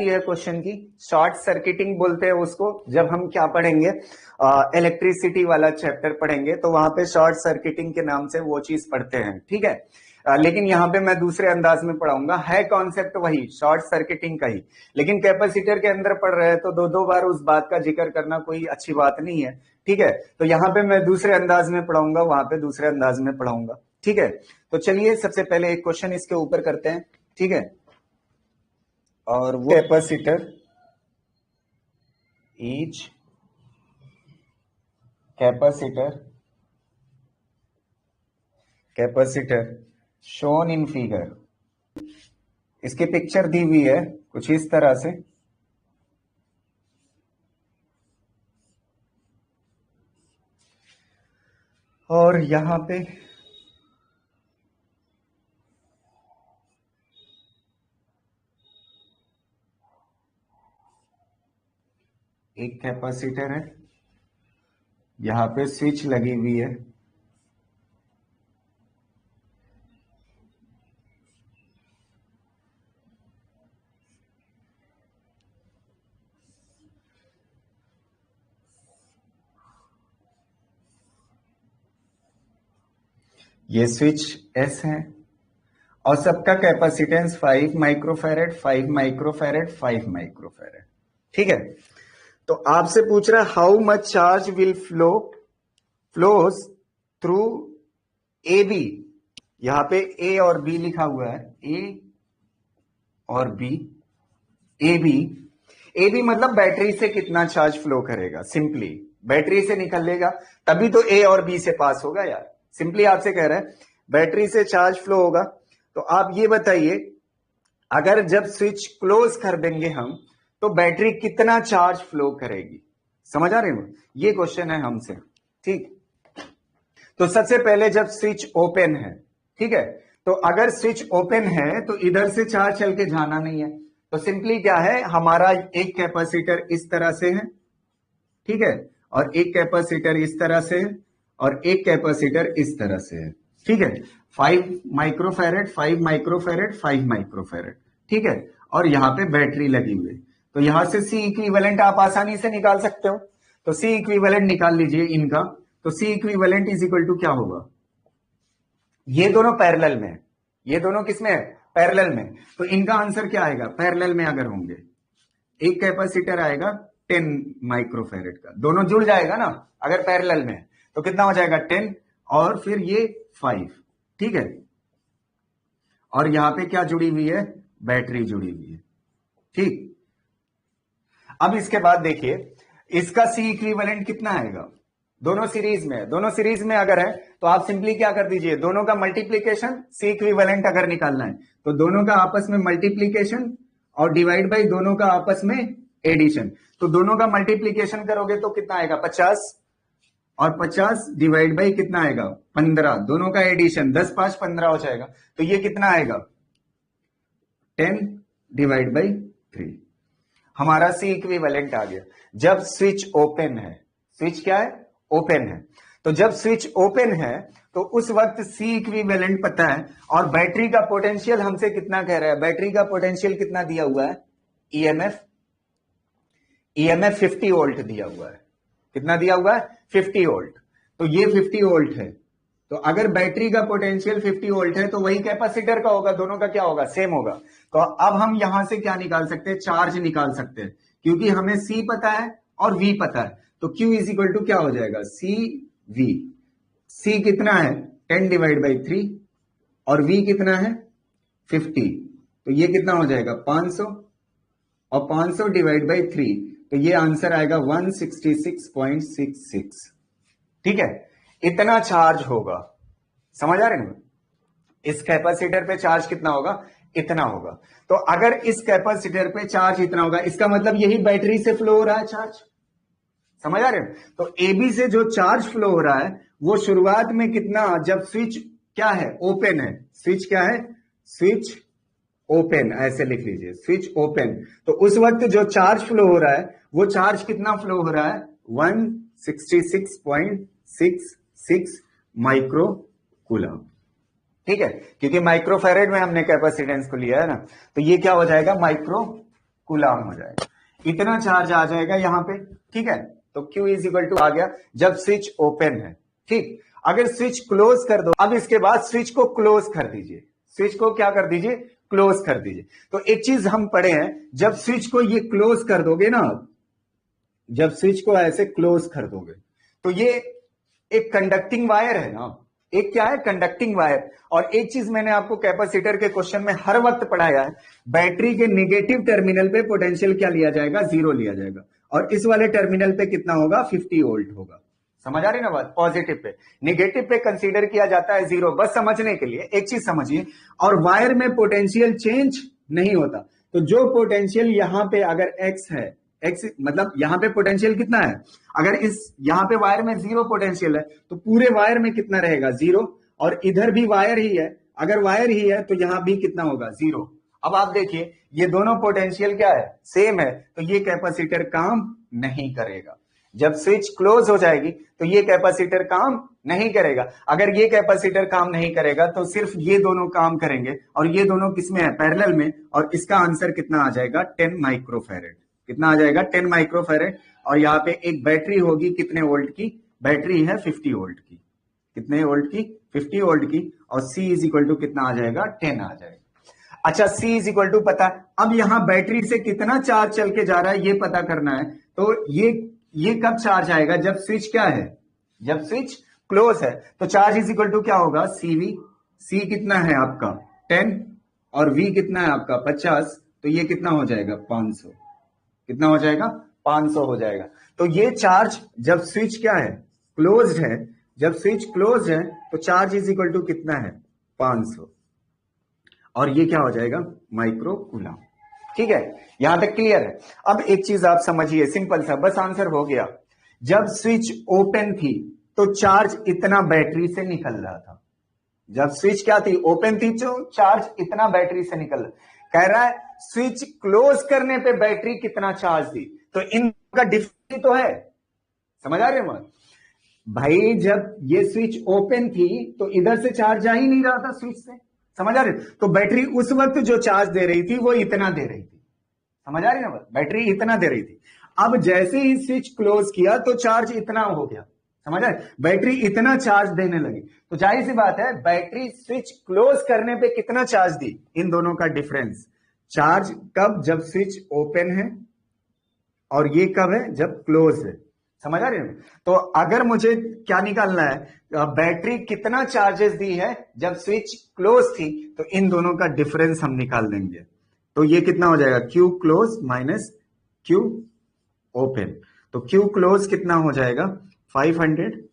आती है क्वेश्चन की? शॉर्ट सर्किटिंग बोलते हैं उसको। जब हम क्या पढ़ेंगे, इलेक्ट्रिसिटी वाला चैप्टर पढ़ेंगे तो वहां पे शॉर्ट सर्किटिंग के नाम से वो चीज पढ़ते हैं, ठीक है। लेकिन यहाँ पे मैं दूसरे अंदाज में पढ़ाऊंगा। है कॉन्सेप्ट वही शॉर्ट सर्किटिंग का ही, लेकिन कैपेसिटर के अंदर पढ़ रहे हैं तो दो दो बार उस बात का जिक्र करना कोई अच्छी बात नहीं है, ठीक है। तो यहाँ पे मैं दूसरे अंदाज में पढ़ाऊंगा, वहां पे दूसरे अंदाज में पढ़ाऊंगा, ठीक है। तो चलिए सबसे पहले एक क्वेश्चन इसके ऊपर करते हैं, ठीक है। और वो capacitor each capacitor shown in figure. इसकी पिक्चर दी हुई है कुछ इस तरह से। और यहां पे एक कैपेसिटर है, यहां पे स्विच लगी हुई है, ये स्विच एस है और सबका कैपेसिटेंस 5 माइक्रोफेरेड 5 माइक्रोफेरेड 5 माइक्रोफेरेड, ठीक है। तो आपसे पूछ रहा है how much charge will flows through A B. यहां पे ए और बी लिखा हुआ है, ए और बी। ए बी मतलब बैटरी से कितना चार्ज फ्लो करेगा। सिंपली बैटरी से निकलेगा तभी तो ए और बी से पास होगा यार। सिंपली आपसे कह रहा है बैटरी से चार्ज फ्लो होगा। तो आप ये बताइए, अगर जब स्विच क्लोज कर देंगे हम तो बैटरी कितना चार्ज फ्लो करेगी। समझ आ रहे हो? ये क्वेश्चन है हमसे, ठीक। तो सबसे पहले जब स्विच ओपन है, ठीक है, तो अगर स्विच ओपन है तो इधर से चार्ज चल के जाना नहीं है। तो सिंपली क्या है, हमारा एक कैपेसिटर इस तरह से है, ठीक है, और एक कैपेसिटर इस तरह से है, और एक कैपेसिटर इस तरह से है, ठीक है। 5 माइक्रोफेरेड 5 माइक्रोफेरेड 5 माइक्रोफेरेड, ठीक है। और यहां पे बैटरी लगी हुई है। तो यहां से सी इक्विवेलेंट आप आसानी से निकाल सकते हो। तो सी इक्विवेलेंट निकाल लीजिए इनका। तो C equivalent is equal to क्या होगा, ये दोनों पैरेलल में है, ये दोनों किसमें है, पैरेलल में। तो इनका आंसर क्या आएगा, पैरेलल में अगर होंगे, एक कैपेसिटर आएगा 10 माइक्रोफेरेड का, दोनों जुड़ जाएगा ना अगर पैरेलल में है, तो कितना हो जाएगा 10 और फिर ये 5, ठीक है। और यहां पे क्या जुड़ी हुई है, बैटरी जुड़ी हुई है, ठीक। अब इसके बाद देखिए इसका सी इक्विवेलेंट कितना आएगा, दोनों सीरीज में, दोनों सीरीज में अगर है तो आप सिंपली क्या कर दीजिए, दोनों का मल्टीप्लीकेशन, सी इक्विवेलेंट अगर निकालना है तो दोनों का आपस में मल्टीप्लीकेशन और डिवाइड बाई दोनों का आपस में एडिशन। तो दोनों का मल्टीप्लीकेशन करोगे तो कितना आएगा 50, और 50 डिवाइड बाई कितना आएगा 15, दोनों का एडिशन 10 5 15 हो जाएगा। तो ये कितना आएगा 10 डिवाइड बाई 3। हमारा सी इक्विवेलेंट आ गया। जब स्विच ओपन है, स्विच क्या है, ओपन है, तो जब स्विच ओपन है तो उस वक्त सी इक्विवेलेंट पता है। और बैटरी का पोटेंशियल हमसे कितना कह रहा है, बैटरी का पोटेंशियल कितना दिया हुआ है, ईएमएफ 50 वोल्ट दिया हुआ है। कितना दिया हुआ है, 50 वोल्ट। तो ये 50 वोल्ट है। तो अगर बैटरी का पोटेंशियल 50 वोल्ट है तो वही कैपेसिटर का होगा, दोनों का क्या होगा, सेम होगा। तो अब हम यहां से क्या निकाल सकते हैं, चार्ज निकाल सकते हैं, क्योंकि हमें सी पता है और वी पता है। तो Q इज इक्वल टू क्या हो जाएगा, सी वी। सी कितना है 10 डिवाइड बाई 3 और V कितना है 50। तो ये कितना हो जाएगा 500 और 500 डिवाइड बाई 3, तो ये आंसर आएगा 166.66, ठीक है। इतना चार्ज होगा, समझ आ रहे हैं। इस कैपेसिटर पे चार्ज कितना होगा, इतना होगा। तो अगर इस कैपेसिटर पे चार्ज इतना होगा, इसका मतलब यही बैटरी से फ्लो हो रहा है चार्ज, समझ आ रहे हैं। तो AB से जो चार्ज फ्लो हो रहा है वो शुरुआत में कितना, जब स्विच क्या है, ओपन है, स्विच क्या है, स्विच ओपन, ऐसे लिख लीजिए स्विच ओपन। तो उस वक्त जो चार्ज फ्लो हो रहा है वो चार्ज कितना फ्लो हो रहा है, 166.66 माइक्रो कूलम, ठीक है। क्योंकि माइक्रोफेरेड में हमने कैपेसिटेंस को लिया है ना, तो ये क्या हो जाएगा, माइक्रो कूलाम हो जाएगा, इतना चार्ज आ जाएगा यहां पे। ठीक है, तो Q इज इक्वल टू आ गया जब स्विच ओपन है। ठीक, अगर स्विच क्लोज कर दो, अब इसके बाद स्विच को क्लोज कर दीजिए, स्विच को क्या कर दीजिए, क्लोज कर दीजिए। तो एक चीज हम पढ़े हैं, जब स्विच को ये क्लोज कर दोगे ना, जब स्विच को ऐसे क्लोज कर दोगे तो ये एक कंडक्टिंग वायर है ना, एक क्या है, कंडक्टिंग वायर। और एक चीज मैंने आपको कैपेसिटर के क्वेश्चन में हर वक्त पढ़ाया है, बैटरी के नेगेटिव टर्मिनल पे पोटेंशियल क्या लिया जाएगा, 0 लिया जाएगा, और इस वाले टर्मिनल पे कितना होगा, 50 वोल्ट होगा। समझ आ रही ना बात, पॉजिटिव पे, नेगेटिव पे कंसीडर किया जाता है 0, बस समझने के लिए एक चीज समझिए। और वायर में पोटेंशियल चेंज नहीं होता, तो जो पोटेंशियल यहां पे अगर एक्स है, एक्स मतलब यहां पे पोटेंशियल कितना है, अगर इस यहां पे वायर में 0 पोटेंशियल है तो पूरे वायर में कितना रहेगा, 0, और इधर भी वायर ही है, अगर वायर ही है तो यहां भी कितना होगा, 0। अब आप देखिए ये दोनों पोटेंशियल क्या है, सेम है, तो ये कैपेसिटर काम नहीं करेगा। जब स्विच क्लोज हो जाएगी तो ये कैपेसिटर काम नहीं करेगा। अगर ये कैपेसिटर काम नहीं करेगा तो सिर्फ ये दोनों काम करेंगे, और ये दोनों किसमें है, पैरेलल में, और इसका आंसर कितना आ जाएगा, 10 माइक्रोफैरेड। कितना आ जाएगा, 10 माइक्रोफैरेड। और यहाँ पे एक बैटरी होगी कितने वोल्ट की, बैटरी है 50 वोल्ट की, कितने वोल्ट की, 50 वोल्ट की, और C इज इक्वल टू कितना आ जाएगा, 10 आ जाएगा। अच्छा, C इज इक्वल टू पता, अब यहां बैटरी से कितना चार्ज चल के जा रहा है ये पता करना है। तो ये कब चार्ज आएगा, जब स्विच क्या है, जब स्विच क्लोज है, तो चार्ज इज इक्वल टू क्या होगा, CV। C कितना है आपका 10, और V कितना है आपका 50, तो ये कितना हो जाएगा 500, कितना हो जाएगा 500 हो जाएगा। तो ये चार्ज जब स्विच क्या है, क्लोज्ड है, जब स्विच क्लोज है तो चार्ज इज इक्वल टू कितना है, 500, और ये क्या हो जाएगा, माइक्रो कूलम। ठीक है, यहां तक क्लियर है। अब एक चीज आप समझिए, सिंपल सा, बस आंसर हो गया। जब स्विच ओपन थी तो चार्ज इतना बैटरी से निकल रहा था, जब स्विच क्या थी, ओपन थी, तो चार्ज इतना बैटरी से निकल रहा। कह रहा है स्विच क्लोज करने पे बैटरी कितना चार्ज दी, तो इनका डिफरेंस तो है, समझ आ रहे हो भाई। जब ये स्विच ओपन थी तो इधर से चार्ज आ ही नहीं रहा था स्विच से, समझ आ रही, तो बैटरी उस वक्त जो चार्ज दे रही थी वो इतना दे रही थी, समझ आ रही ना बात, बैटरी इतना दे रही थी। अब जैसे ही स्विच क्लोज किया तो चार्ज इतना हो गया, समझ आए, बैटरी इतना चार्ज देने लगी। तो जाहिर सी बात है, बैटरी स्विच क्लोज करने पे कितना चार्ज दी, इन दोनों का डिफरेंस चार्ज कब, जब स्विच ओपन है, और ये कब है, जब क्लोज है, समझ आ रही है। तो अगर मुझे क्या निकालना है, बैटरी कितना चार्जेस दी है जब स्विच क्लोज थी, तो इन दोनों का डिफरेंस हम निकाल देंगे। तो ये कितना हो जाएगा, Q close minus Q open. तो Q क्लोज कितना हो जाएगा, 500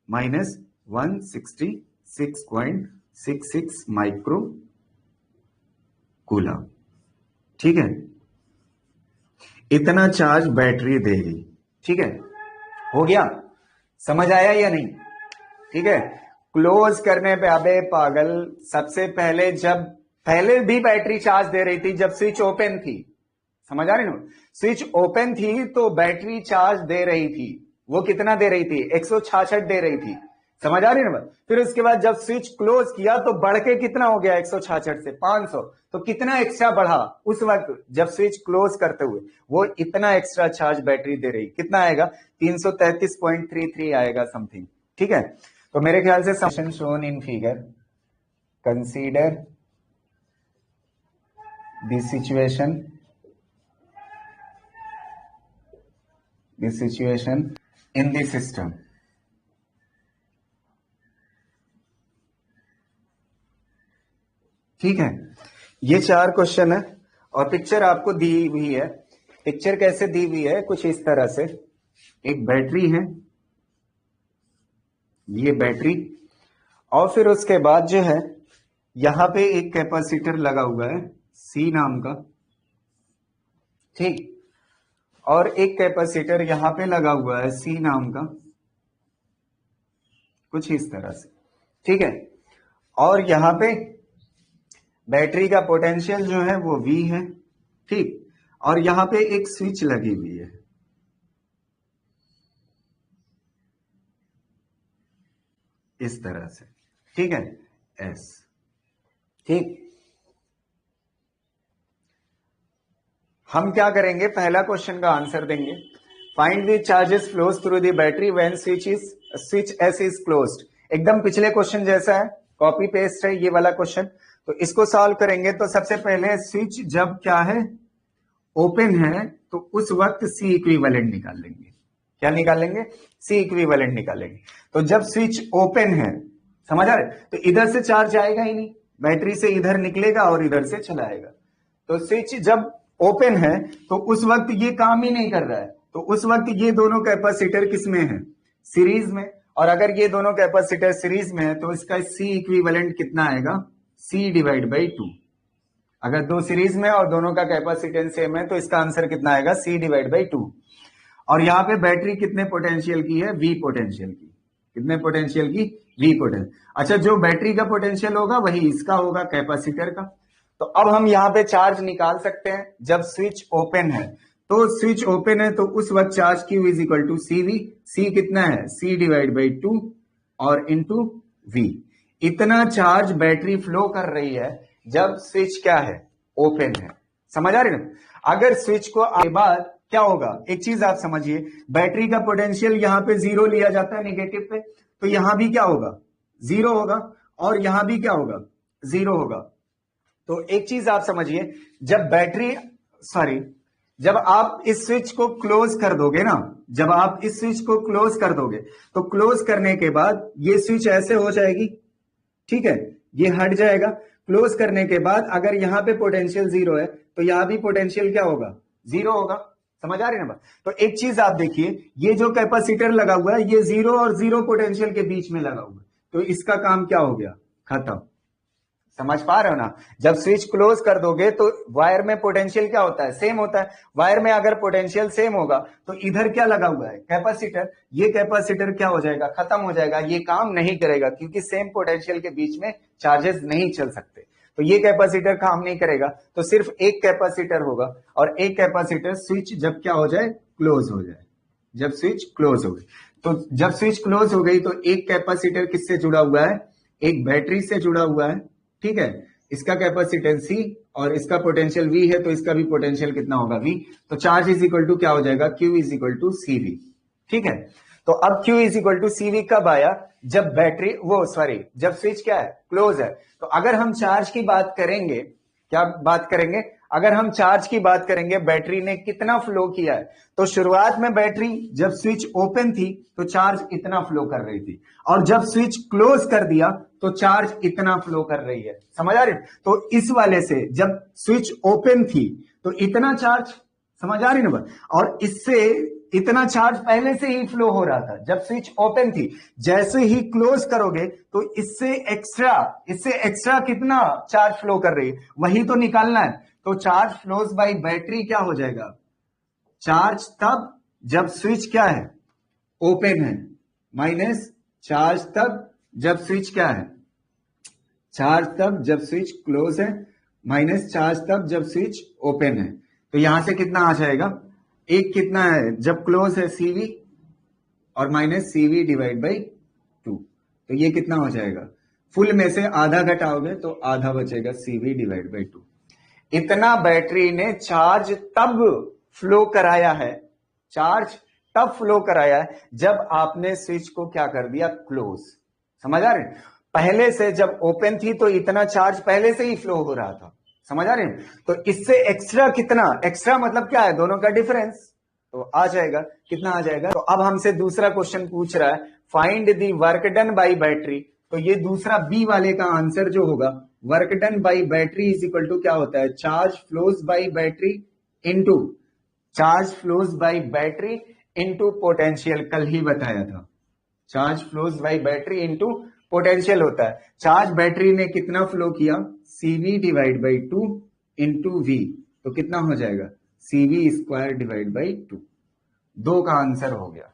माइनस 166.66 माइक्रो कूलम। ठीक है, इतना चार्ज बैटरी देगी। ठीक है, हो गया, समझ आया या नहीं। ठीक है, क्लोज करने पे, अबे पागल, सबसे पहले जब पहले भी बैटरी चार्ज दे रही थी जब स्विच ओपन थी, समझ आ रही ना, स्विच ओपन थी तो बैटरी चार्ज दे रही थी, वो कितना दे रही थी, 166 दे रही थी, समझ आ रही ना। फिर उसके बाद जब स्विच क्लोज किया तो बढ़ के कितना हो गया, 166 से 500, तो कितना एक्स्ट्रा बढ़ा उस वक्त जब स्विच क्लोज करते हुए, वो इतना एक्स्ट्रा चार्ज बैटरी दे रही, कितना आएगा, 333.33 आएगा समथिंग। ठीक है, तो मेरे ख्याल से summation shown in figure, consider this situation in this system. ठीक है, ये 4 क्वेश्चन है, और पिक्चर आपको दी हुई है। पिक्चर कैसे दी हुई है, कुछ इस तरह से, एक बैटरी है, ये बैटरी, और फिर उसके बाद जो है यहां पे एक कैपेसिटर लगा हुआ है C नाम का, ठीक, और एक कैपेसिटर यहां पे लगा हुआ है C नाम का, कुछ इस तरह से। ठीक है, और यहां पे बैटरी का पोटेंशियल जो है वो V है, ठीक, और यहां पे एक स्विच लगी हुई है, इस तरह से। ठीक है, S, ठीक। हम क्या करेंगे, पहला क्वेश्चन का आंसर देंगे। Find the charges flows through the battery when switch S is closed. एकदम पिछले क्वेश्चन जैसा है, कॉपी पेस्ट है ये वाला क्वेश्चन। तो इसको सॉल्व करेंगे तो सबसे पहले स्विच जब क्या है, ओपन है, तो उस वक्त सी इक्विवेलेंट निकाल लेंगे। क्या निकाल लेंगे, सी इक्विवेलेंट निकालेंगे। तो जब स्विच ओपन है, समझ आ रहे, तो इधर से चार्ज आएगा ही नहीं, बैटरी से इधर निकलेगा और इधर से चला आएगा। तो स्विच जब ओपन है तो उस वक्त ये काम ही नहीं कर रहा है, तो उस वक्त ये दोनों कैपेसिटर किसमें है, सीरीज में। और अगर ये दोनों कैपेसिटर सीरीज में है तो इसका सी इक्विवेलेंट कितना आएगा, सी डिवाइड बाई 2। अगर दो सीरीज में और दोनों का कैपेसिटेंस सेम है तो इसका आंसर कितना आएगा, सी डिवाइड बाई 2। और यहाँ पे बैटरी कितने पोटेंशियल की है, वी पोटेंशियल की। कितने पोटेंशियल की, वी पोटेंशियल। अच्छा, जो बैटरी का पोटेंशियल होगा वही इसका होगा, कैपेसिटर का। तो अब हम यहाँ पे चार्ज निकाल सकते हैं जब स्विच ओपन है। तो स्विच ओपन है तो उस वक्त charge Q is equal to C V. C कितना है, सी डिवाइड बाई 2 और इंटू वी। इतना चार्ज बैटरी फ्लो कर रही है जब स्विच क्या है, ओपन है। समझ आ रही ना। अगर स्विच को आगे बाद क्या होगा, एक चीज आप समझिए, बैटरी का पोटेंशियल यहां पे 0 लिया जाता है नेगेटिव पे, तो यहां भी क्या होगा, 0 होगा, और यहां भी क्या होगा, 0 होगा। तो एक चीज आप समझिए, जब आप इस स्विच को क्लोज कर दोगे ना, जब आप इस स्विच को क्लोज कर दोगे तो क्लोज करने के बाद ये स्विच ऐसे हो जाएगी, ठीक है, ये हट जाएगा। क्लोज करने के बाद अगर यहां पे पोटेंशियल 0 है तो यहां भी पोटेंशियल क्या होगा, 0 होगा। समझ आ रही है ना बात। तो एक चीज आप देखिए, ये जो कैपेसिटर लगा हुआ है ये 0 और 0 पोटेंशियल के बीच में लगा हुआ है, तो इसका काम क्या हो गया, खत्म। समझ पा रहे हो ना। जब स्विच क्लोज कर दोगे तो वायर में पोटेंशियल क्या होता है, सेम होता है। वायर में अगर पोटेंशियल सेम होगा तो इधर क्या लगा हुआ है, कैपेसिटर। ये कैपेसिटर क्या हो जाएगा, खत्म हो जाएगा, ये काम नहीं करेगा क्योंकि सेम पोटेंशियल के बीच में चार्जेस नहीं चल सकते। तो ये कैपेसिटर काम नहीं करेगा, तो सिर्फ एक कैपेसिटर होगा, और एक कैपेसिटर स्विच जब क्या हो जाए, क्लोज हो जाए। जब स्विच क्लोज हो गई, तो जब स्विच क्लोज हो गई तो एक कैपेसिटर किससे जुड़ा हुआ है, एक बैटरी से जुड़ा हुआ है, ठीक है। इसका कैपेसिटेंस C और इसका पोटेंशियल V है, तो इसका भी पोटेंशियल कितना होगा, V। तो चार्ज इज इक्वल टू क्या हो जाएगा, Q is equal to CV, ठीक है। तो अब Q is equal to CV कब आया, जब जब स्विच क्या है, क्लोज है। तो अगर हम चार्ज की बात करेंगे, क्या बात करेंगे, अगर हम चार्ज की बात करेंगे, बैटरी ने कितना फ्लो किया है, तो शुरुआत में बैटरी जब स्विच ओपन थी तो चार्ज इतना फ्लो कर रही थी, और जब स्विच क्लोज कर दिया तो चार्ज इतना फ्लो कर रही है। समझ आ रही है। तो इस वाले से जब स्विच ओपन थी तो इतना चार्ज, समझ आ रही ना, और इससे इतना चार्ज पहले से ही फ्लो हो रहा था जब स्विच ओपन थी। जैसे ही क्लोज करोगे तो इससे एक्स्ट्रा कितना चार्ज फ्लो कर रही है, वही तो निकालना है। तो चार्ज फ्लोज बाय बैटरी क्या हो जाएगा, चार्ज तब जब स्विच क्या है, ओपन है, माइनस चार्ज तब जब स्विच क्या है, चार्ज तब जब स्विच क्लोज है, माइनस चार्ज तब जब स्विच ओपन है। तो यहां से कितना आ जाएगा, एक कितना है जब क्लोज है CV, और माइनस CV डिवाइड बाई 2। तो ये कितना हो जाएगा, फुल में से आधा घटाओगे तो आधा बचेगा, CV डिवाइड बाई 2। इतना बैटरी ने चार्ज तब फ्लो कराया है, चार्ज तब फ्लो कराया है जब आपने स्विच को क्या कर दिया, क्लोज। समझ आ रहे, पहले से जब ओपन थी तो इतना चार्ज पहले से ही फ्लो हो रहा था। समझ आ रहे हैं। तो इससे एक्स्ट्रा कितना, एक्स्ट्रा मतलब क्या है, दोनों का डिफरेंस, तो आ जाएगा, कितना आ जाएगा। तो अब हमसे दूसरा क्वेश्चन पूछ रहा है, find the work done by battery. तो ये दूसरा बी वाले का आंसर जो होगा, work done by battery is equal to क्या होता है, charge flows by battery into potential. कल ही बताया था, charge flows by battery into potential होता है। चार्ज बैटरी ने कितना फ्लो किया, CV divide by 2 into V। तो कितना हो जाएगा, CV स्क्वायर डिवाइड बाई 2। 2 का आंसर हो गया,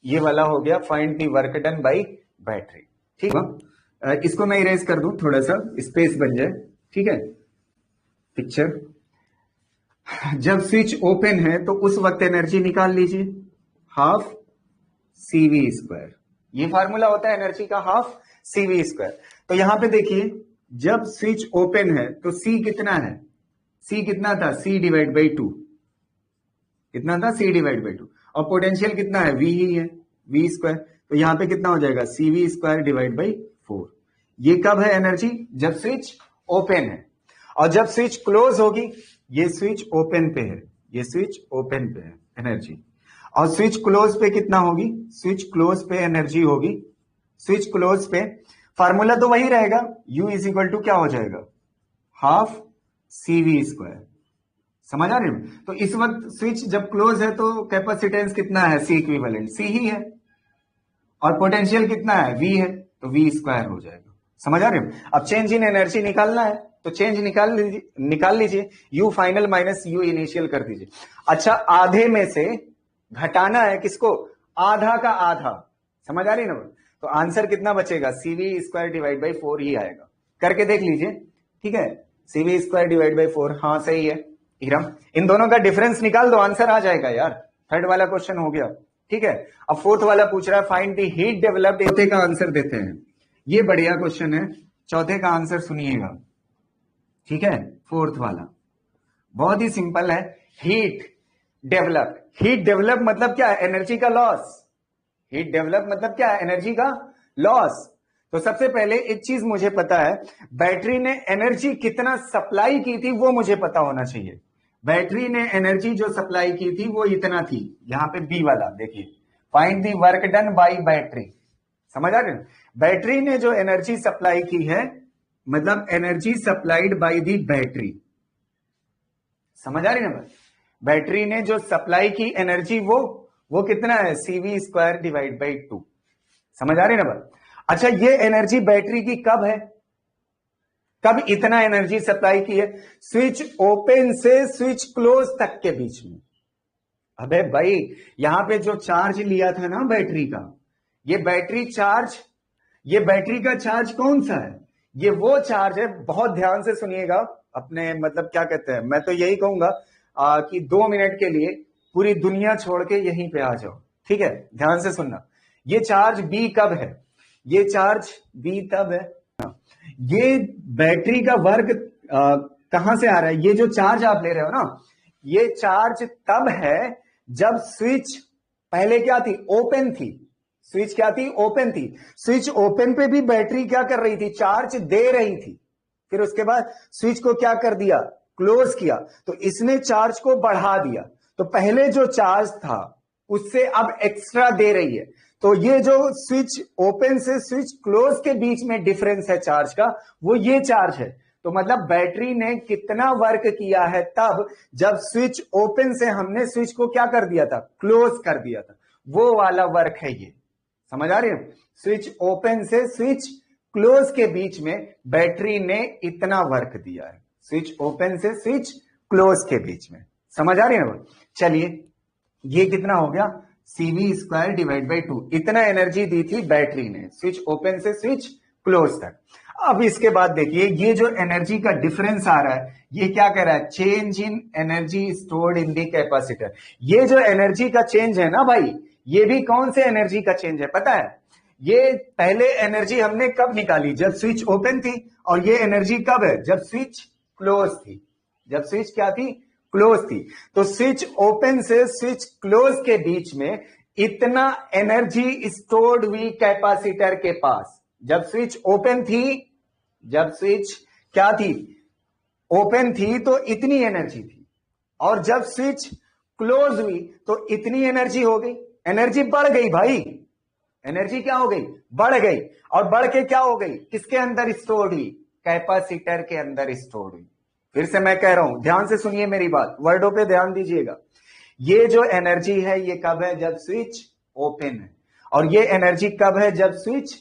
ये वाला हो गया, find the work done by battery. ठीक है, इसको मैं इरेज कर दूं, थोड़ा सा स्पेस बन जाए, ठीक है। पिक्चर, जब स्विच ओपन है तो उस वक्त एनर्जी निकाल लीजिए, हाफ CV स्क्वायर। ये फार्मूला होता है एनर्जी का, हाफ CV स्क्वायर। तो यहां पे देखिए, जब स्विच ओपन है तो C कितना है, C कितना था, C डिवाइड बाई 2, कितना था, C डिवाइड बाई 2, और पोटेंशियल कितना है, V ही है, V स्क्वायर, तो यहाँ पे कितना हो जाएगा, CV स्क्वायर डिवाइड बाई 4। ये कब है एनर्जी, जब स्विच ओपन है, और जब स्विच क्लोज होगी, ये स्विच ओपन पे है, ये स्विच ओपन पे है एनर्जी, और स्विच क्लोज पे कितना होगी, स्विच क्लोज पे एनर्जी होगी, स्विच क्लोज पे फार्मूला तो वही रहेगा, U इज इक्वल टू क्या हो जाएगा, हाफ CV स्क्वायर। समझ आ रही है? तो इस वक्त स्विच जब क्लोज है तो कैपेसिटेंस कितना है, C इक्विवेलेंट C ही है, और पोटेंशियल कितना है, V है, तो V स्क्वायर हो जाएगा। समझ आ रहे हो? अब चेंज इन एनर्जी निकालना है तो चेंज निकाल लीजिए, U final minus U initial कर दीजिए। अच्छा, आधे में से घटाना है किसको, आधा का आधा। समझ आ रही ना? तो आंसर कितना बचेगा, CV स्क्वायर डिवाइड बाई 4 ही आएगा। करके देख लीजिए, ठीक है, CV स्क्वायर डिवाइड बाई 4, हाँ सही है। इरम, इन दोनों का डिफरेंस निकाल दो, आंसर आ जाएगा यार। थर्ड वाला क्वेश्चन हो गया, ठीक है। अब फोर्थ वाला पूछ रहा है, फाइंड द हीट डेवलप्ड। चौथे का आंसर देते हैं, ये बढ़िया क्वेश्चन है, चौथे का आंसर सुनिएगा, ठीक है। फोर्थ वाला बहुत ही सिंपल है, हीट डेवलप। हीट डेवलप मतलब क्या है, एनर्जी का लॉस। हीट डेवलप मतलब क्या है, एनर्जी का लॉस। तो सबसे पहले एक चीज मुझे पता है, बैटरी ने एनर्जी कितना सप्लाई की थी वो मुझे पता होना चाहिए। बैटरी ने एनर्जी जो सप्लाई की थी वो इतना थी, यहां पे बी वाला देखिए, find the work done by battery. समझ आ रहे हैं? बैटरी ने जो एनर्जी सप्लाई की है, मतलब energy supplied by the battery. समझ आ रही ना? बैटरी ने जो सप्लाई की एनर्जी वो कितना है, CV स्क्वायर डिवाइड बाई 2। समझ आ रही ना बात? अच्छा, ये एनर्जी बैटरी की कब है, कब इतना एनर्जी सप्लाई की है, स्विच ओपन से स्विच क्लोज तक के बीच में। अबे भाई, यहां पे जो चार्ज लिया था ना बैटरी का, ये बैटरी चार्ज, ये बैटरी का चार्ज कौन सा है, ये वो चार्ज है, बहुत ध्यान से सुनिएगा अपने, मतलब क्या कहते हैं, मैं तो यही कहूंगा कि 2 मिनट के लिए पूरी दुनिया छोड़ के यहीं पे आ जाओ, ठीक है, ध्यान से सुनना। ये चार्ज B कब है, ये चार्ज B तब है, ये बैटरी का वर्क कहां से आ रहा है, ये जो चार्ज आप ले रहे हो ना, ये चार्ज तब है जब स्विच पहले क्या थी, ओपन थी। स्विच क्या थी, ओपन थी। स्विच ओपन पे भी बैटरी क्या कर रही थी, चार्ज दे रही थी। फिर उसके बाद स्विच को क्या कर दिया, क्लोज किया, तो इसने चार्ज को बढ़ा दिया। तो पहले जो चार्ज था उससे अब एक्स्ट्रा दे रही है। तो ये जो स्विच ओपन से स्विच क्लोज के बीच में डिफरेंस है चार्ज का, वो ये चार्ज है। तो मतलब बैटरी ने कितना वर्क किया है तब जब स्विच ओपन से हमने स्विच को क्या कर दिया था, क्लोज कर दिया था, वो वाला वर्क है ये। समझ आ रही है? स्विच ओपन से स्विच क्लोज के बीच में बैटरी ने इतना वर्क दिया है, स्विच ओपन से स्विच क्लोज के बीच में। समझ आ रही है? चलिए, ये कितना हो गया, CV स्क्वायर डिवाइड बाई 2, इतना एनर्जी दी थी बैटरी ने स्विच ओपन से स्विच क्लोज तक। अब इसके बाद देखिए, ये जो एनर्जी का डिफरेंस आ रहा है, ये क्या कह रहा है, change in energy stored in the capacitor. ये जो एनर्जी का चेंज है ना भाई, ये भी कौन से एनर्जी का चेंज है पता है? ये पहले एनर्जी हमने कब निकाली, जब स्विच ओपन थी, और ये एनर्जी कब है, जब स्विच क्लोज थी। जब स्विच क्या थी, क्लोज थी। तो स्विच ओपन से स्विच क्लोज के बीच में इतना एनर्जी स्टोर्ड हुई कैपेसिटर के पास। जब स्विच ओपन थी, जब स्विच क्या थी, ओपन थी, तो इतनी एनर्जी थी, और जब स्विच क्लोज हुई तो इतनी एनर्जी हो गई। एनर्जी बढ़ गई भाई, एनर्जी क्या हो गई, बढ़ गई, और बढ़ के क्या हो गई, किसके अंदर स्टोर हुई, कैपेसिटर के अंदर स्टोर हुई। फिर से मैं कह रहा हूं, ध्यान से सुनिए मेरी बात, वर्डों पे ध्यान दीजिएगा। ये जो एनर्जी है ये कब है, जब स्विच ओपन है, और ये एनर्जी कब है, जब स्विच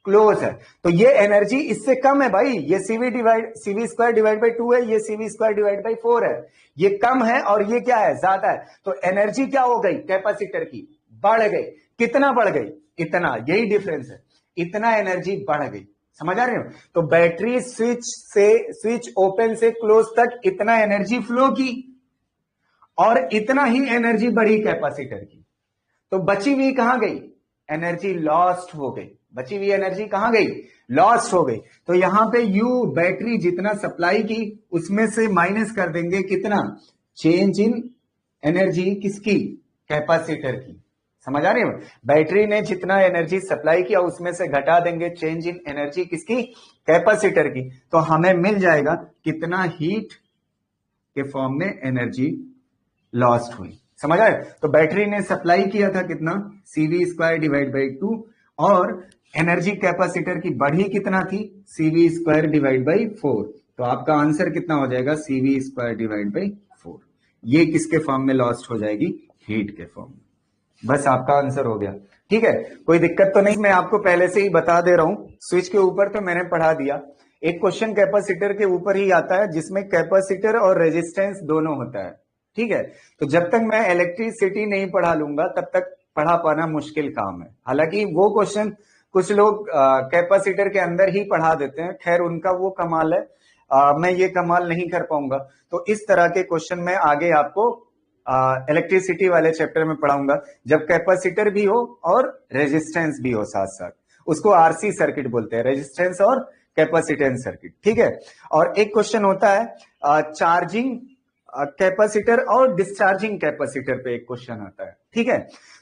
क्लोज है। तो ये एनर्जी इससे कम है भाई, ये CV स्क्वायर डिवाइड बाई 2 है, ये CV स्क्वायर डिवाइड बाई 4 है, ये कम है और ये क्या है, ज्यादा है। तो एनर्जी क्या हो गई कैपेसिटर की, बढ़ गई। कितना बढ़ गई, इतना, यही डिफरेंस है, इतना एनर्जी बढ़ गई। समझ आ रहे हो? तो बैटरी स्विच ओपन से क्लोज तक इतना एनर्जी फ्लो की, और इतना ही एनर्जी बढ़ी कैपेसिटर की। तो बची हुई कहां गई, एनर्जी लॉस्ट हो गई। बची हुई एनर्जी कहां गई, लॉस्ट हो गई। तो यहां पे U बैटरी जितना सप्लाई की उसमें से माइनस कर देंगे कितना, चेंज इन एनर्जी किसकी? कैपेसिटर की। समझ आ रही है? बैटरी ने जितना एनर्जी सप्लाई किया उसमें से घटा देंगे, चेंज इन एनर्जी किसकी? कैपेसिटर की। तो हमें मिल जाएगा कितना हीट के फॉर्म में एनर्जी लॉस्ट हुई। समझ आए? तो बैटरी ने सप्लाई किया था कितना? CV² डिवाइड बाई 2, और एनर्जी कैपेसिटर की बढ़ी कितना थी? CV² divide by 4। तो आपका आंसर कितना हो जाएगा? CV² divide by 4। ये किसके फॉर्म में लॉस्ट हो जाएगी? हीट के फॉर्म में। बस आपका आंसर हो गया। ठीक है, कोई दिक्कत तो नहीं? मैं आपको पहले से ही बता दे रहा हूं, स्विच के ऊपर तो मैंने पढ़ा दिया। एक क्वेश्चन कैपेसिटर के ऊपर ही आता है जिसमें कैपेसिटर और रेजिस्टेंस दोनों होता है। ठीक है, तो जब तक मैं इलेक्ट्रिसिटी नहीं पढ़ा लूंगा तब तक पढ़ा पाना मुश्किल काम है। हालांकि वो क्वेश्चन कुछ लोग कैपेसिटर के अंदर ही पढ़ा देते हैं, खैर उनका वो कमाल है, मैं ये कमाल नहीं कर पाऊंगा। तो इस तरह के क्वेश्चन मैं आगे आपको इलेक्ट्रिसिटी वाले चैप्टर में पढ़ाऊंगा, जब कैपेसिटर भी हो और रेजिस्टेंस भी हो साथ साथ। उसको RC सर्किट बोलते हैं, रेजिस्टेंस और कैपेसिटेंस सर्किट। ठीक है, और एक क्वेश्चन होता है चार्जिंग कैपेसिटर और डिस्चार्जिंग कैपेसिटर पे एक क्वेश्चन आता है। ठीक है,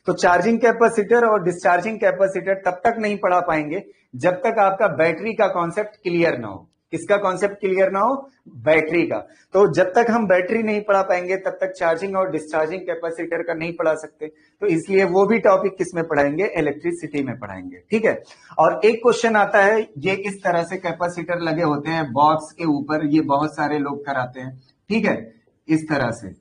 तो चार्जिंग कैपेसिटर और डिस्चार्जिंग कैपेसिटर तब तक नहीं पढ़ा पाएंगे जब तक आपका बैटरी का कॉन्सेप्ट क्लियर ना हो। किसका कॉन्सेप्ट क्लियर ना हो? बैटरी का। तो जब तक हम बैटरी नहीं पढ़ा पाएंगे तब तक चार्जिंग और डिस्चार्जिंग कैपेसिटर का नहीं पढ़ा सकते। तो इसलिए वो भी टॉपिक किस में पढ़ाएंगे? इलेक्ट्रिसिटी में पढ़ाएंगे। ठीक है, और एक क्वेश्चन आता है, ये इस तरह से कैपेसिटर लगे होते हैं बॉक्स के ऊपर, ये बहुत सारे लोग कराते हैं। ठीक है, इस तरह से।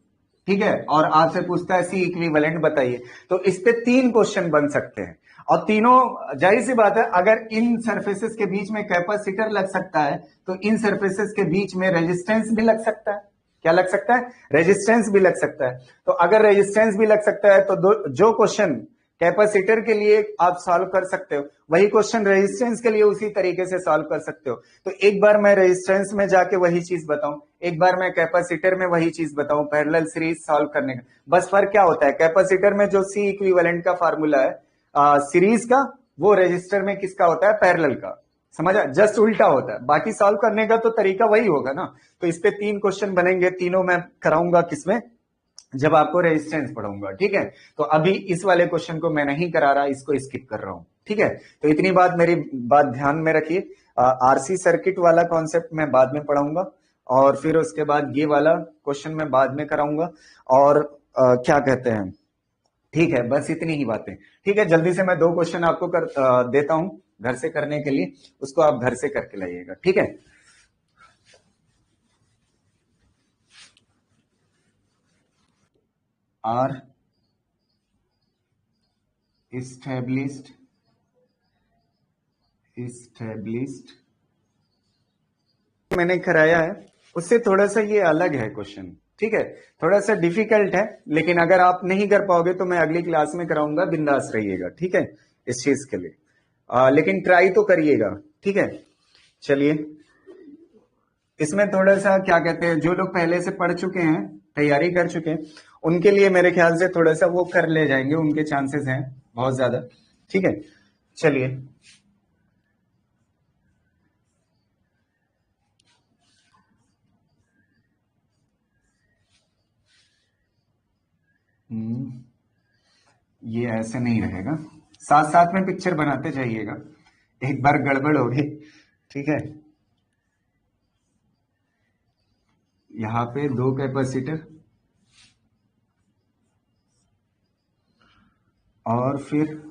ठीक है, और आपसे पूछता है C इक्विवेलेंट बताइए। तो इस पे 3 क्वेश्चन बन सकते हैं, और तीनों जाहिर सी बात है, अगर इन सरफेसेस के बीच में कैपेसिटर लग सकता है तो इन सरफेसेस के बीच में रेजिस्टेंस भी लग सकता है। क्या लग सकता है? रेजिस्टेंस भी लग सकता है। तो अगर रेजिस्टेंस भी लग सकता है तो जो क्वेश्चन कैपेसिटर के लिए आप सॉल्व कर सकते हो वही क्वेश्चन रेजिस्टेंस के लिए उसी तरीके से सॉल्व कर सकते हो। तो एक बार मैं रेजिस्टेंस में जाके वही चीज बताऊं, एक बार मैं कैपेसिटर में वही चीज बताऊं, पैरेलल सीरीज सॉल्व करने का। बस फर्क क्या होता है? कैपेसिटर में जो C इक्विवेलेंट का फार्मूला है सीरीज का, वो रजिस्टर में किसका होता है? पैरेलल का। समझा? जस्ट उल्टा होता है, बाकी सॉल्व करने का तो तरीका वही होगा ना। तो इस पे 3 क्वेश्चन बनेंगे, तीनों मैं कराऊंगा किसमें? जब आपको रेजिस्टेंस पढ़ाऊंगा। ठीक है, तो अभी इस वाले क्वेश्चन को मैं नहीं करा रहा, इसको स्किप कर रहा हूं। ठीक है, तो इतनी बात, मेरी बात ध्यान में रखिए। RC सर्किट वाला कॉन्सेप्ट मैं बाद में पढ़ाऊंगा, और फिर उसके बाद ये वाला क्वेश्चन मैं बाद में कराऊंगा, और क्या कहते हैं, ठीक है, बस इतनी ही बातें। ठीक है, जल्दी से मैं 2 क्वेश्चन आपको देता हूं घर से करने के लिए, उसको आप घर से करके लाइएगा। ठीक है, आर इस्टेब्लिश्ड मैंने कराया है, उससे थोड़ा सा ये अलग है क्वेश्चन। ठीक है, थोड़ा सा डिफिकल्ट है, लेकिन अगर आप नहीं कर पाओगे तो मैं अगली क्लास में कराऊंगा, बिंदास रहिएगा। ठीक है, इस चीज के लिए लेकिन ट्राई तो करिएगा। ठीक है, चलिए, इसमें थोड़ा सा क्या कहते हैं, जो लोग पहले से पढ़ चुके हैं, तैयारी कर चुके हैं, उनके लिए मेरे ख्याल से थोड़ा सा वो कर ले जाएंगे, उनके चांसेस हैं बहुत ज्यादा। ठीक है, चलिए, ये ऐसे नहीं रहेगा, साथ साथ में पिक्चर बनाते जाइएगा, एक बार गड़बड़ होगी। ठीक है, यहां पे 2 कैपेसिटर, और फिर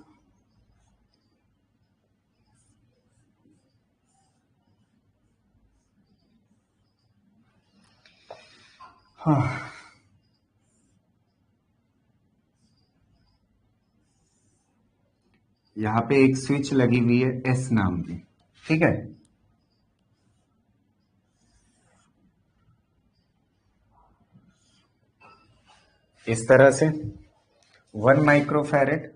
हाँ, यहां पे एक स्विच लगी हुई है S नाम की। ठीक है, इस तरह से 1 माइक्रोफैरेड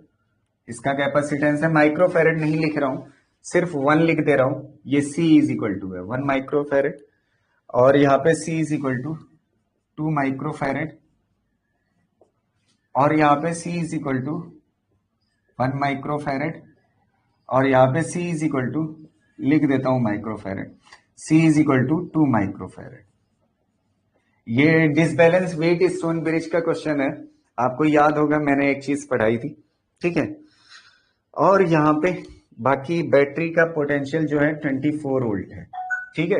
इसका कैपेसिटेंस है। माइक्रोफैरेड नहीं लिख रहा हूं, सिर्फ 1 लिख दे रहा हूं। ये C इज इक्वल टू है 1 माइक्रोफैरेड, और यहाँ पे C is equal to 2 microfarad, और यहाँ पे C is equal to 1 microfarad, और यहाँ पे C इज इक्वल टू, लिख देता हूं microfarad, C is equal to 2 microfarad. ये डिसबैलेंस वेट स्टोन ब्रिज का क्वेश्चन है, आपको याद होगा मैंने एक चीज पढ़ाई थी, ठीक है। और यहाँ पे बाकी बैटरी का पोटेंशियल जो है 24 वोल्ट है, ठीक है।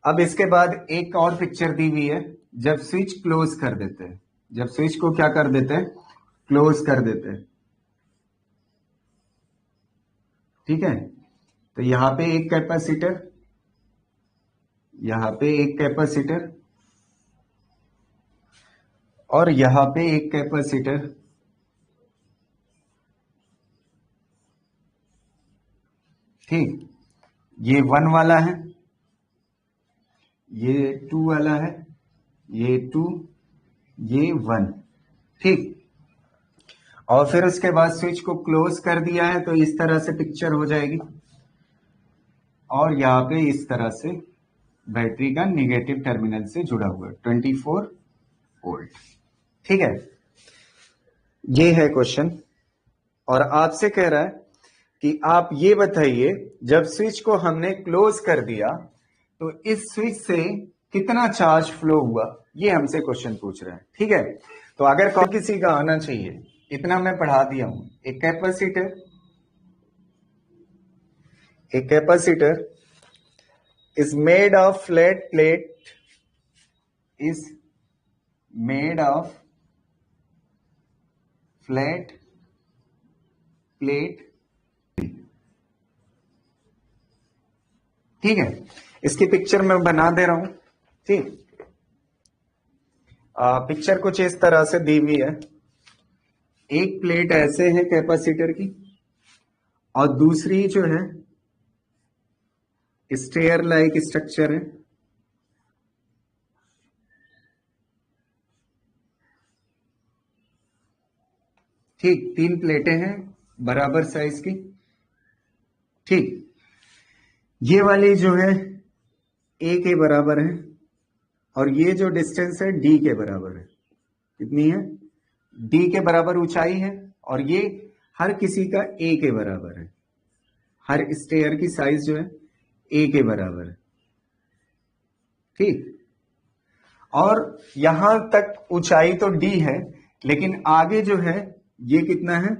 अब इसके बाद एक और पिक्चर दी हुई है, जब स्विच क्लोज कर देते हैं, जब स्विच को क्या कर देते हैं, क्लोज कर देते हैं, ठीक है। तो यहां पे एक कैपेसिटर, यहां पे एक कैपेसिटर और यहां पे एक कैपेसिटर, ठीक। ये 1 वाला है, ये 2 वाला है, ये 2, ये 1, ठीक। और फिर उसके बाद स्विच को क्लोज कर दिया है, तो इस तरह से पिक्चर हो जाएगी। और यहां पे इस तरह से बैटरी का निगेटिव टर्मिनल से जुड़ा हुआ है 24 वोल्ट, ठीक है। ये है क्वेश्चन, और आपसे कह रहा है कि आप ये बताइए जब स्विच को हमने क्लोज कर दिया तो इस स्विच से कितना चार्ज फ्लो हुआ, ये हमसे क्वेश्चन पूछ रहा है, ठीक है। तो अगर कौन किसी का आना चाहिए, इतना मैं पढ़ा दिया हूं। एक capacitor is made of flat plate, is made of flat plate, ठीक है। इसकी पिक्चर मैं बना दे रहा हूं, ठीक। पिक्चर कुछ इस तरह से दी हुई है। एक प्लेट ऐसे है कैपेसिटर की, और दूसरी जो है स्टेयर लाइक स्ट्रक्चर है, ठीक। 3 प्लेटें हैं बराबर साइज की, ठीक। ये वाली जो है ए के बराबर है, और ये जो डिस्टेंस है डी के बराबर है। कितनी है, डी के बराबर ऊंचाई है, और ये हर किसी का ए के बराबर है। हर स्टेयर की साइज जो है ए के बराबर है, ठीक। और यहां तक ऊंचाई तो डी है, लेकिन आगे जो है ये कितना है,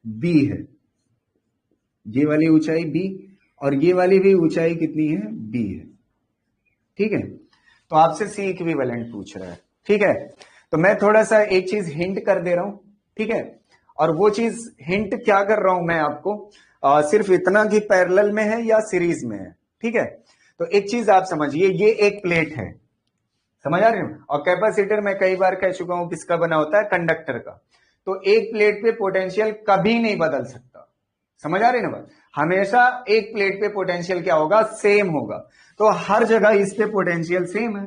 बी है। ये वाली ऊंचाई बी, और ये वाली भी ऊंचाई कितनी है, बी है, ठीक है। तो आपसे सी इक्विवेलेंट पूछ रहा है, ठीक है। तो मैं थोड़ा सा एक चीज हिंट कर दे रहा हूं, ठीक है। और वो चीज हिंट क्या कर रहा हूं मैं आपको, सिर्फ इतना कि पैरेलल में है या सीरीज में है, ठीक है। तो एक चीज आप समझिए, ये एक प्लेट है, समझ आ रहे हो। और कैपेसिटर मैं कई बार कह चुका हूं किसका बना होता है, कंडक्टर का। तो एक प्लेट पे पोटेंशियल कभी नहीं बदल सकता, समझ आ रही ना बात। हमेशा एक प्लेट पे पोटेंशियल क्या होगा, सेम होगा। तो हर जगह इस पे पोटेंशियल सेम है।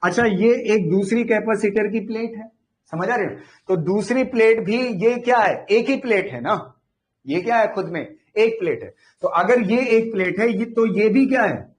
अच्छा, ये एक दूसरी कैपेसिटर की प्लेट है, समझ आ रही है। तो दूसरी प्लेट भी ये क्या है, एक ही प्लेट है ना, ये क्या है, खुद में एक प्लेट है। तो अगर ये एक प्लेट है, ये तो ये भी क्या है,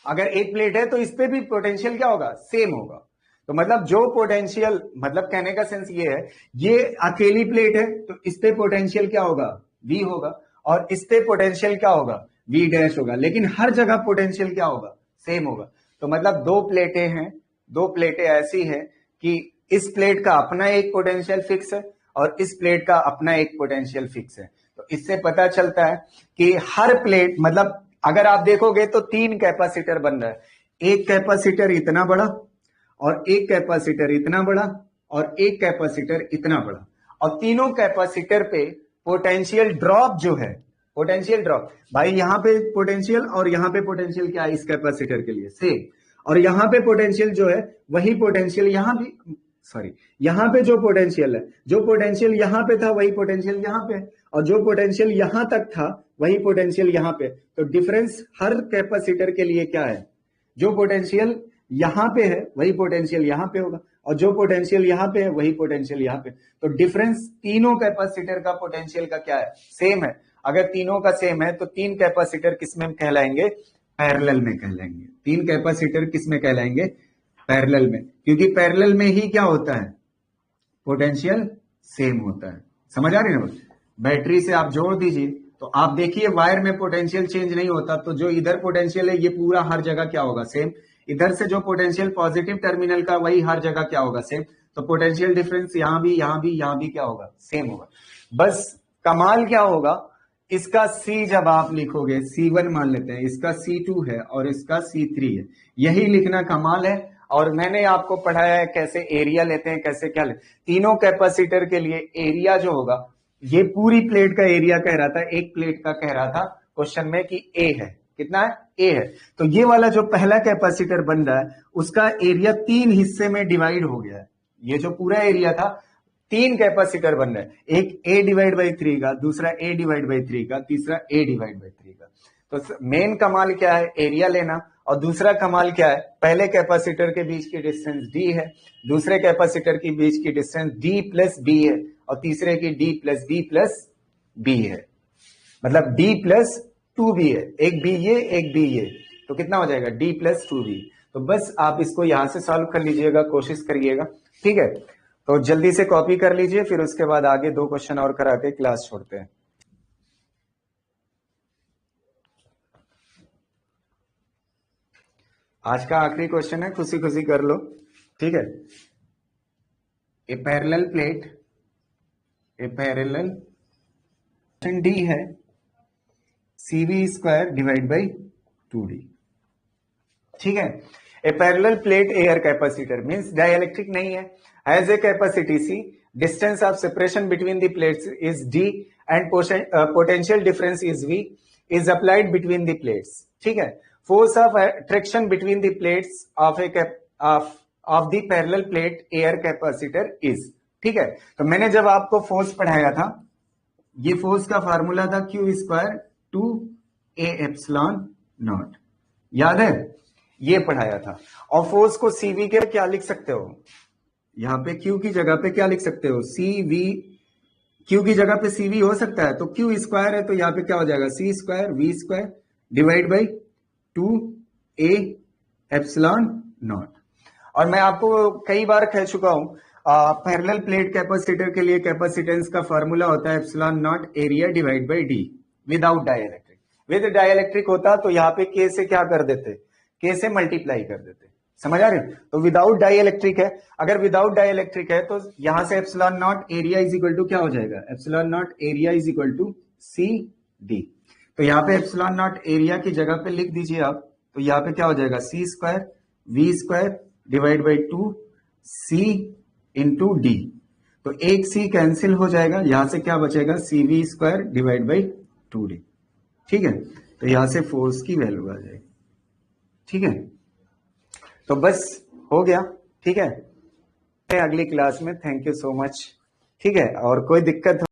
अगर एक प्लेट है तो इस पे भी पोटेंशियल क्या होगा, सेम होगा। तो मतलब जो पोटेंशियल, मतलब कहने का सेंस ये है, ये अकेली प्लेट है तो इस पे पोटेंशियल क्या होगा, V होगा, और इस पे पोटेंशियल क्या होगा, V डैश होगा। लेकिन हर जगह पोटेंशियल क्या होगा, सेम होगा। तो मतलब दो प्लेटें हैं, दो प्लेटें ऐसी हैं कि इस प्लेट का अपना एक पोटेंशियल फिक्स है और इस प्लेट का अपना एक पोटेंशियल फिक्स है। तो इससे पता चलता है कि हर प्लेट, मतलब अगर आप देखोगे तो 3 कैपेसिटर बन रहा है। एक कैपेसिटर इतना बड़ा, और एक कैपेसिटर इतना बड़ा, और एक कैपेसिटर इतना बड़ा। और तीनों कैपेसिटर पे पोटेंशियल ड्रॉप जो है, पोटेंशियल ड्रॉप भाई, यहां पे पोटेंशियल और यहां पे पोटेंशियल क्या है इस कैपेसिटर के लिए, सेम। और यहां पे पोटेंशियल जो है वही पोटेंशियल यहां भी, सॉरी, यहां पे जो पोटेंशियल है, जो पोटेंशियल यहां पे था वही पोटेंशियल यहां पे है, और जो पोटेंशियल यहां तक था वही पोटेंशियल यहां पे। तो डिफरेंस हर कैपेसिटर के लिए क्या है, जो पोटेंशियल यहां पे है वही पोटेंशियल यहां पे होगा, और जो पोटेंशियल यहां पे है वही पोटेंशियल यहां पे। तो डिफरेंस तीनों कैपेसिटर का पोटेंशियल का क्या है, सेम है। अगर तीनों का सेम है तो 3 कैपेसिटर किस में कहलाएंगे, पैरेलल में कहलाएंगे। 3 कैपेसिटर किस में कहलाएंगे, पैरेलल में, क्योंकि पैरेलल में ही क्या होता है, पोटेंशियल सेम होता है। समझ आ रही है ना। बैटरी से आप जोड़ दीजिए तो आप देखिए वायर में पोटेंशियल चेंज नहीं होता, तो जो इधर पोटेंशियल है ये पूरा हर जगह क्या होगा, सेम। इधर से जो पोटेंशियल पॉजिटिव टर्मिनल का वही हर जगह क्या होगा, सेम। तो पोटेंशियल डिफरेंस यहां भी यहां भी क्या होगा, सेम होगा। बस कमाल क्या होगा, इसका C जब आप लिखोगे, C1 मान लेते हैं, इसका C2 है और इसका C3 है, यही लिखना कमाल है। और मैंने आपको पढ़ाया है कैसे एरिया लेते हैं, कैसे क्या लेते हैं। तीनों कैपेसिटर के लिए एरिया जो होगा, ये पूरी प्लेट का एरिया कह रहा था, एक प्लेट का कह रहा था क्वेश्चन में कि A है, कितना है, A है। तो ये वाला जो पहला कैपेसिटर बन रहा है उसका एरिया 3 हिस्से में डिवाइड हो गया है। ये जो पूरा एरिया था 3 कैपेसिटर बन रहे हैं, एक A डिवाइड बाई 3 का, दूसरा A डिवाइड बाई 3 का, तीसरा A डिवाइड बाई 3 का। तो मेन कमाल क्या है, एरिया लेना। और दूसरा कमाल क्या है, पहले कैपेसिटर के बीच की डिस्टेंस D है, दूसरे कैपेसिटर के बीच की डिस्टेंस D प्लस B है, और तीसरे की D plus B plus B है, मतलब D प्लस 2B है। एक B ये, एक B ये, तो कितना हो जाएगा, D प्लस 2B। तो बस आप इसको यहां से सॉल्व कर लीजिएगा, कोशिश करिएगा, ठीक है। तो जल्दी से कॉपी कर लीजिए, फिर उसके बाद आगे 2 क्वेश्चन और करा के क्लास छोड़ते हैं। आज का आखिरी क्वेश्चन है, खुशी खुशी कर लो, ठीक है। A parallel plate, a parallel D है, CV square divide by 2D, ठीक है। A parallel plate air capacitor means dielectric नहीं है, has a capacity C, distance of separation between the plates is D and potential difference is V, is applied between the plates, ठीक है। Force of attraction between the plates of the parallel plate air capacitor is, ठीक है। तो मैंने जब आपको force पढ़ाया था, ये फोर्स का फार्मूला था Q square 2A epsilon not, याद है, ये पढ़ाया था। और फोर्स को CV के क्या लिख सकते हो, यहां पे Q की जगह पे क्या लिख सकते हो, CV, Q की जगह पे CV हो सकता है, तो Q स्क्वायर है, तो यहां पे क्या हो जाएगा, C square V square divide by 2A epsilon not. और मैं आपको कई बार कह चुका हूं, पैरेलल प्लेट कैपेसिटर के लिए कैपेसिटेंस का फॉर्मूला होता है epsilon naught area divide by D without dielectric. With dielectric होता तो यहां पे K से क्या कर देते, K से मल्टीप्लाई कर देते, समझ आ रहे हो। तो विदाउट डाइइलेक्ट्रिक है, अगर विदाउट डाइइलेक्ट्रिक है तो यहां से epsilon naught area is equal to क्या हो जाएगा, epsilon naught area is equal to CD। तो यहाँ पे एप्सिलॉन नॉट एरिया की जगह पे लिख दीजिए आप, तो यहाँ पे क्या हो जाएगा, C square V square divide by 2C into D। तो एक C कैंसिल हो जाएगा, यहां से क्या बचेगा, CV square divide by 2D, ठीक है। तो यहां से फोर्स की वैल्यू आ जाएगी, ठीक है। तो बस हो गया, ठीक है। अगली क्लास में, थैंक यू सो मच, ठीक है। और कोई दिक्कत